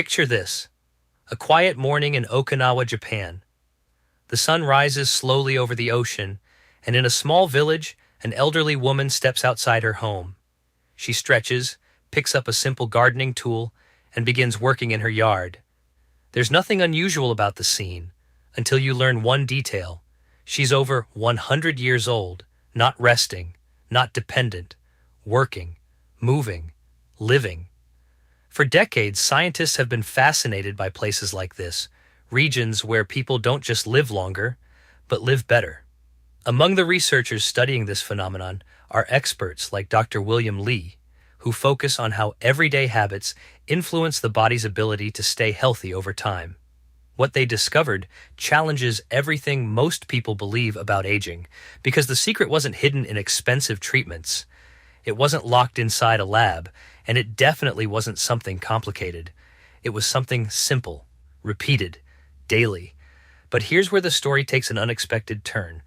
Picture this: a quiet morning in Okinawa, Japan. The sun rises slowly over the ocean, and in a small village, an elderly woman steps outside her home. She stretches, picks up a simple gardening tool, and begins working in her yard. There's nothing unusual about the scene, until you learn one detail. She's over 100 years old, not resting, not dependent, working, moving, living. For decades, scientists have been fascinated by places like this, regions where people don't just live longer, but live better. Among the researchers studying this phenomenon are experts like Dr. William Li, who focus on how everyday habits influence the body's ability to stay healthy over time. What they discovered challenges everything most people believe about aging, because the secret wasn't hidden in expensive treatments. It wasn't locked inside a lab, and it definitely wasn't something complicated. It was something simple, repeated, daily. But here's where the story takes an unexpected turn.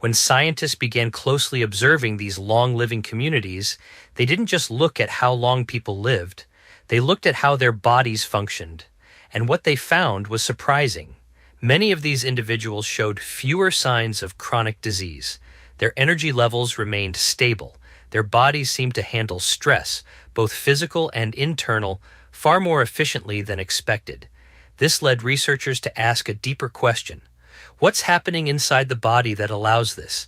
When scientists began closely observing these long-living communities, they didn't just look at how long people lived. They looked at how their bodies functioned. And what they found was surprising. Many of these individuals showed fewer signs of chronic disease. Their energy levels remained stable. Their bodies seemed to handle stress, both physical and internal, far more efficiently than expected. This led researchers to ask a deeper question. What's happening inside the body that allows this?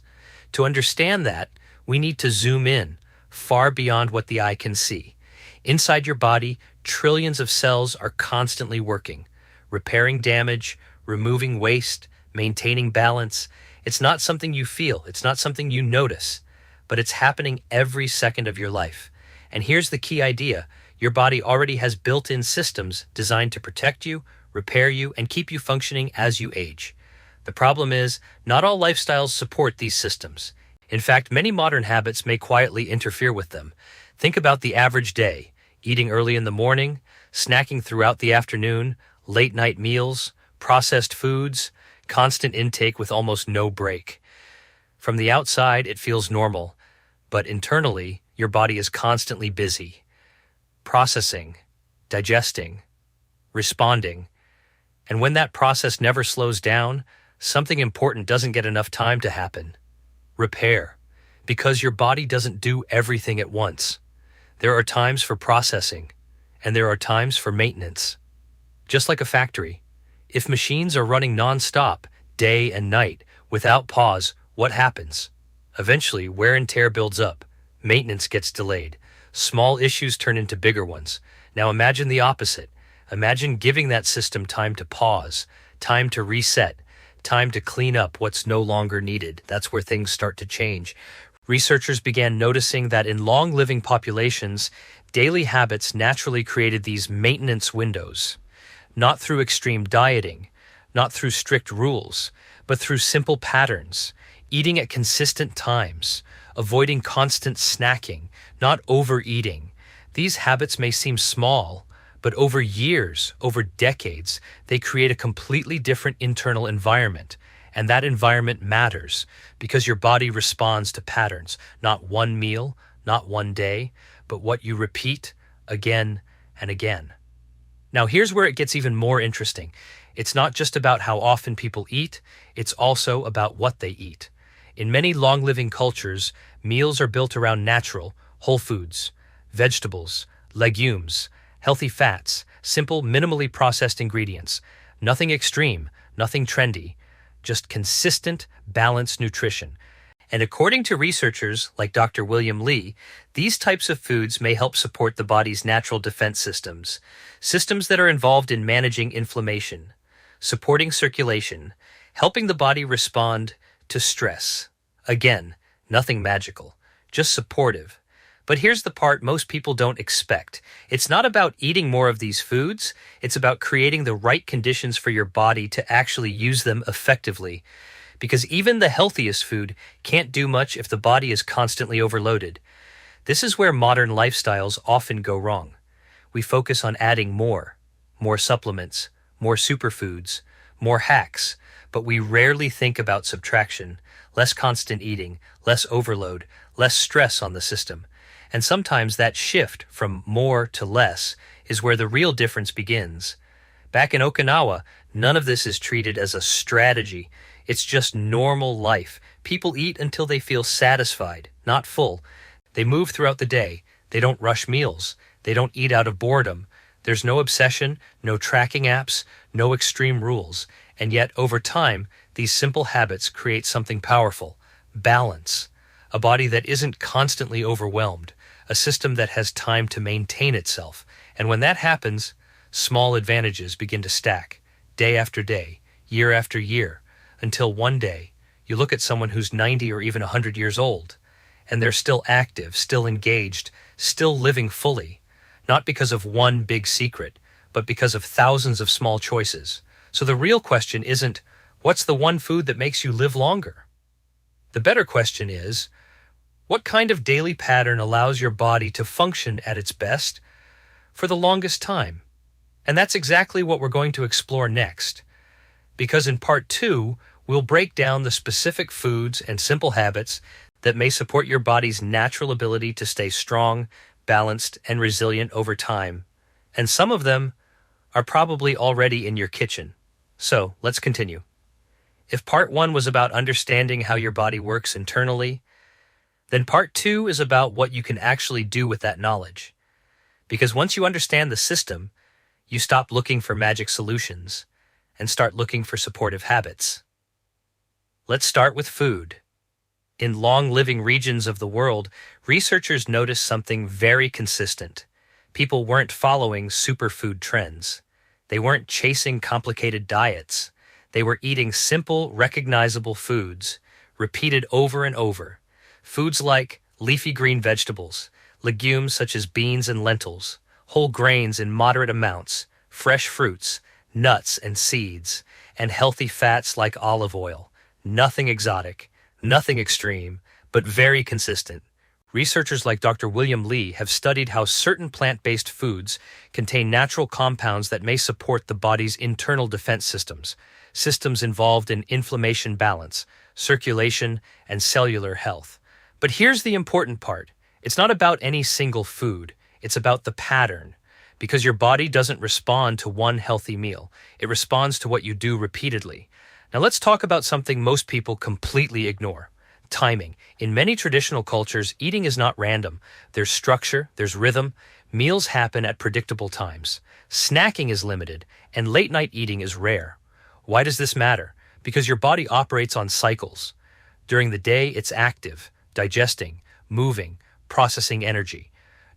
To understand that, we need to zoom in, far beyond what the eye can see. Inside your body, trillions of cells are constantly working, repairing damage, removing waste, maintaining balance. It's not something you feel, it's not something you notice, but it's happening every second of your life. And here's the key idea: your body already has built-in systems designed to protect you, repair you, and keep you functioning as you age. The problem is, not all lifestyles support these systems. In fact, many modern habits may quietly interfere with them. Think about the average day: eating early in the morning, snacking throughout the afternoon, late-night meals, processed foods, constant intake with almost no break. From the outside, it feels normal, but internally, your body is constantly busy, processing, digesting, responding. And when that process never slows down, something important doesn't get enough time to happen. Repair. Because your body doesn't do everything at once. There are times for processing, and there are times for maintenance. Just like a factory, if machines are running non-stop, day and night, without pause, what happens? Eventually, wear and tear builds up. Maintenance gets delayed. Small issues turn into bigger ones. Now imagine the opposite. Imagine giving that system time to pause, time to reset, time to clean up what's no longer needed. That's where things start to change. Researchers began noticing that in long-living populations, daily habits naturally created these maintenance windows, not through extreme dieting, not through strict rules, but through simple patterns, eating at consistent times, avoiding constant snacking, not overeating. These habits may seem small, but over years, over decades, they create a completely different internal environment. And that environment matters because your body responds to patterns, not one meal, not one day, but what you repeat again and again. Now here's where it gets even more interesting. It's not just about how often people eat, it's also about what they eat. In many long-living cultures, meals are built around natural, whole foods, vegetables, legumes, healthy fats, simple, minimally processed ingredients. Nothing extreme, nothing trendy, just consistent, balanced nutrition. And according to researchers like Dr. William Li, these types of foods may help support the body's natural defense systems, systems that are involved in managing inflammation, supporting circulation, helping the body respond to stress. Again, nothing magical, just supportive. But here's the part most people don't expect. It's not about eating more of these foods, it's about creating the right conditions for your body to actually use them effectively. Because even the healthiest food can't do much if the body is constantly overloaded. This is where modern lifestyles often go wrong. We focus on adding more supplements, more superfoods, more hacks, but we rarely think about subtraction, less constant eating, less overload, less stress on the system. And sometimes that shift from more to less is where the real difference begins. Back in Okinawa, none of this is treated as a strategy. It's just normal life. People eat until they feel satisfied, not full. They move throughout the day. They don't rush meals. They don't eat out of boredom. There's no obsession, no tracking apps, no extreme rules. And yet, over time, these simple habits create something powerful: balance. A body that isn't constantly overwhelmed, a system that has time to maintain itself. And when that happens, small advantages begin to stack, day after day, year after year, until one day you look at someone who's 90 or even 100 years old, and they're still active, still engaged, still living fully, not because of one big secret, but because of thousands of small choices. So the real question isn't, what's the one food that makes you live longer? The better question is, what kind of daily pattern allows your body to function at its best for the longest time? And that's exactly what we're going to explore next. Because in part 2, we'll break down the specific foods and simple habits that may support your body's natural ability to stay strong, balanced, and resilient over time. And some of them are probably already in your kitchen. So, let's continue. If part 1 was about understanding how your body works internally, then part 2 is about what you can actually do with that knowledge. Because once you understand the system, you stop looking for magic solutions and start looking for supportive habits. Let's start with food. In long-living regions of the world, researchers noticed something very consistent. People weren't following superfood trends. They weren't chasing complicated diets. They were eating simple, recognizable foods, repeated over and over. Foods like leafy green vegetables, legumes such as beans and lentils, whole grains in moderate amounts, fresh fruits, nuts and seeds, and healthy fats like olive oil. Nothing exotic, nothing extreme, but very consistent. Researchers like Dr. William Lee have studied how certain plant-based foods contain natural compounds that may support the body's internal defense systems involved in inflammation balance, circulation, and cellular health. But here's the important part. It's not about any single food. It's about the pattern. Because your body doesn't respond to one healthy meal. It responds to what you do repeatedly. Now let's talk about something most people completely ignore: timing. In many traditional cultures, eating is not random. There's structure, there's rhythm. Meals happen at predictable times. Snacking is limited, and late-night eating is rare. Why does this matter? Because your body operates on cycles. During the day, it's active, digesting, moving, processing energy.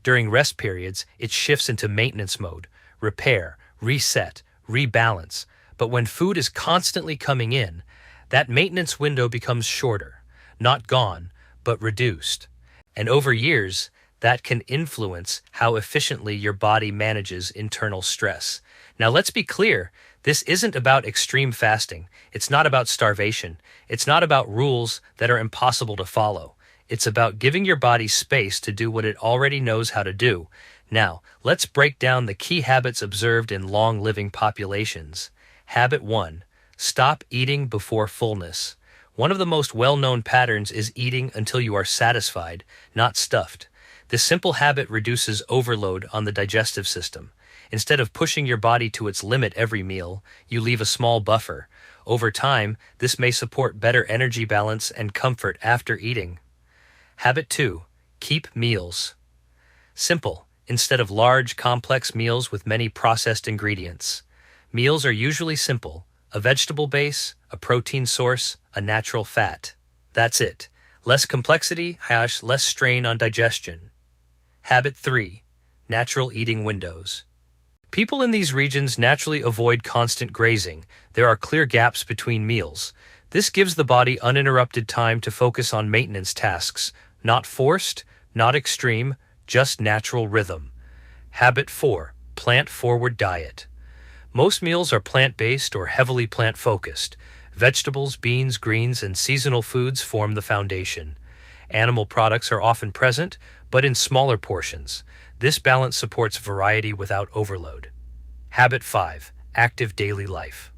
During rest periods, it shifts into maintenance mode: repair, reset, rebalance. But when food is constantly coming in, that maintenance window becomes shorter, not gone, but reduced. And over years, that can influence how efficiently your body manages internal stress. Now let's be clear, this isn't about extreme fasting. It's not about starvation. It's not about rules that are impossible to follow. It's about giving your body space to do what it already knows how to do. Now, let's break down the key habits observed in long-living populations. Habit 1. Stop eating before fullness. One of the most well-known patterns is eating until you are satisfied, not stuffed. This simple habit reduces overload on the digestive system. Instead of pushing your body to its limit every meal, you leave a small buffer. Over time, this may support better energy balance and comfort after eating. Habit 2. Keep meals simple, instead of large, complex meals with many processed ingredients. Meals are usually simple: a vegetable base, a protein source, a natural fat. That's it. Less complexity, less strain on digestion. Habit 3. Natural eating windows. People in these regions naturally avoid constant grazing. There are clear gaps between meals. This gives the body uninterrupted time to focus on maintenance tasks. Not forced, not extreme, just natural rhythm. Habit 4. Plant-forward diet. Most meals are plant-based or heavily plant-focused. Vegetables, beans, greens, and seasonal foods form the foundation. Animal products are often present, but in smaller portions. This balance supports variety without overload. Habit 5. Active daily life.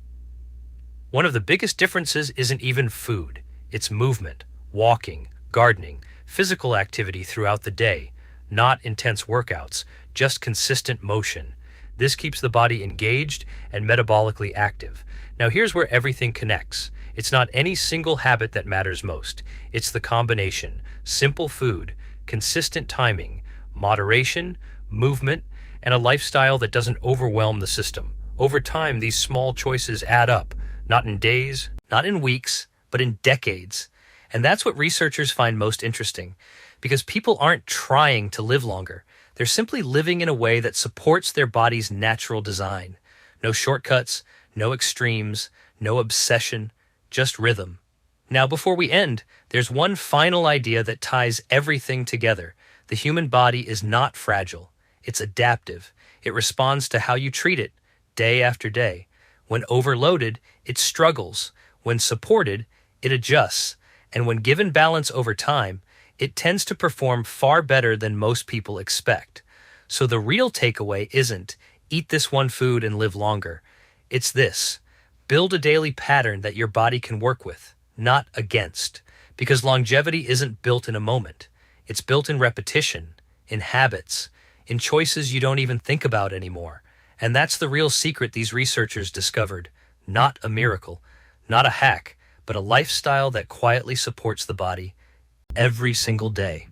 One of the biggest differences isn't even food. It's movement, walking, gardening, physical activity throughout the day. Not intense workouts, just consistent motion. This keeps the body engaged and metabolically active. Now here's where everything connects. It's not any single habit that matters most. It's the combination: simple food, consistent timing, moderation, movement, and a lifestyle that doesn't overwhelm the system. Over time, these small choices add up, not in days, not in weeks, but in decades. And that's what researchers find most interesting, because people aren't trying to live longer. They're simply living in a way that supports their body's natural design. No shortcuts, no extremes, no obsession, just rhythm. Now, before we end, there's one final idea that ties everything together. The human body is not fragile. It's adaptive. It responds to how you treat it, day after day. When overloaded, it struggles. When supported, it adjusts. And when given balance over time, it tends to perform far better than most people expect. So the real takeaway isn't, eat this one food and live longer. It's this: build a daily pattern that your body can work with, not against. Because longevity isn't built in a moment. It's built in repetition, in habits, in choices you don't even think about anymore. And that's the real secret these researchers discovered. Not a miracle, not a hack, but a lifestyle that quietly supports the body every single day.